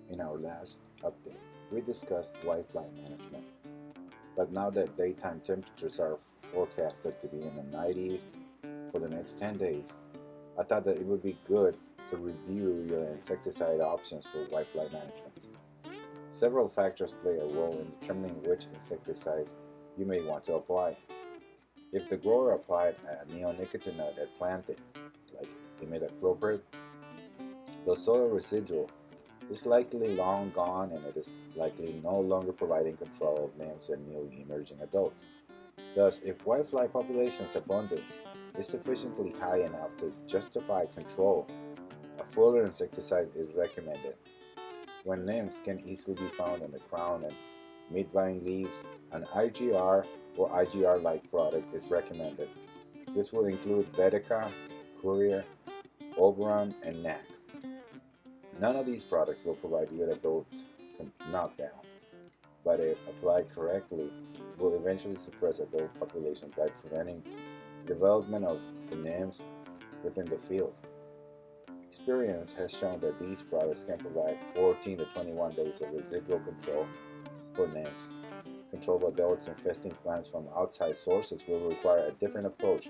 In our last update, we discussed whitefly management, but now that daytime temperatures are forecasted to be in the 90s for the next 10 days, I thought that it would be good to review your insecticide options for whitefly management. Several factors play a role in determining which insecticides you may want to apply. If the grower applied a neonicotinoid at planting, like imidacloprid, the soil residual is likely long gone and it is likely no longer providing control of nymphs and newly emerging adults. Thus, if whitefly population's abundance is sufficiently high enough to justify control, a fuller insecticide is recommended. When nymphs can easily be found on the crown and midvine leaves, an IGR or IGR-like product is recommended. This will include Vedica, Courier, Oberon, and NAC. None of these products will provide good adult knockdown, but if applied correctly, will eventually suppress adult populations by preventing development of the nymphs within the field. Experience has shown that these products can provide 14 to 21 days of residual control for nymphs. Control of adults infesting plants from outside sources will require a different approach.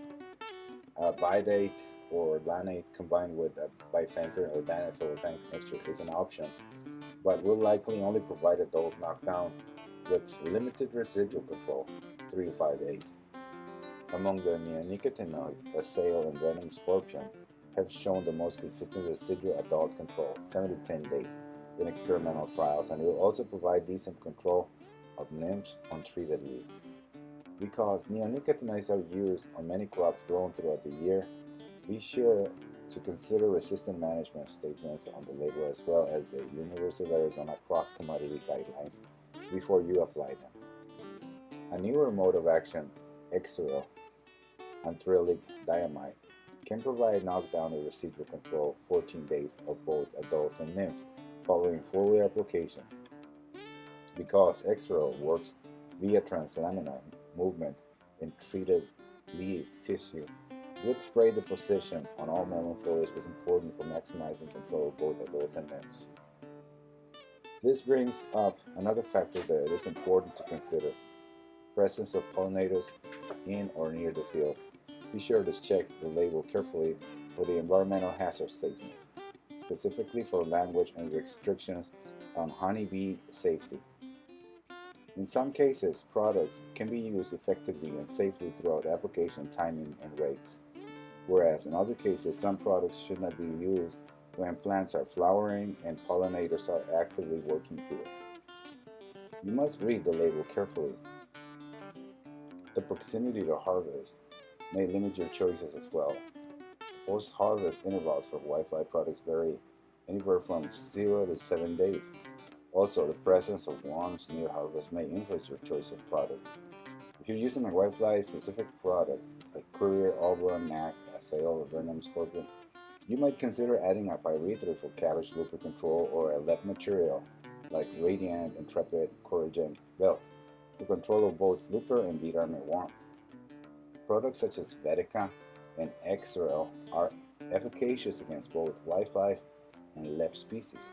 A bidate or lanate combined with a bifenthrin or dimethyl mixture is an option, but will likely only provide adult knockdown with limited residual control, 3 to 5 days. Among the neonicotinoids, Asail and venom scorpion have shown the most consistent residual adult control, 7 to 10 days, in experimental trials, and will also provide decent control of nymphs on treated leaves. Because neonicotinoids are used on many crops grown throughout the year, be sure to consider resistant management statements on the label as well as the University of Arizona cross-commodity guidelines before you apply them. A newer mode of action, Exeril, anthrillic diamide, can provide knockdown or residual control 14 days of both adults and nymphs following foliar application. Because Exeril works via translaminar movement in treated leaf tissue, good spray deposition on all melon foliage is important for maximizing control of both adults and nymphs. This brings up another factor that is important to consider: presence of pollinators in or near the field. Be sure to check the label carefully for the environmental hazard statements, specifically for language and restrictions on honeybee safety. In some cases, products can be used effectively and safely throughout application timing and rates, whereas in other cases, some products should not be used when plants are flowering and pollinators are actively working fields. You must read the label carefully. The proximity to harvest may limit your choices as well. Post-harvest intervals for whitefly products vary anywhere from 0 to 7 days. Also, the presence of worms near harvest may influence your choice of products. If you're using a whitefly-specific product like Courier, Oberon, NAC, Asail, or Venom Scorpion, you might consider adding a pyrethroid for cabbage looper control or a LEP material like Radiant, Intrepid, Couragen, Belt for control of both looper and beet armyworm. Products such as Vedica and Exeril are efficacious against both whiteflies and LEP species.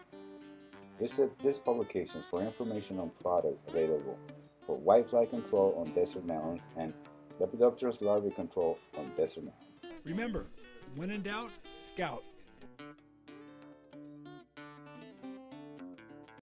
Visit these publications for information on products available for whitefly control on desert melons and Lepidopterus larvae control on desert melons. Remember, when in doubt, scout.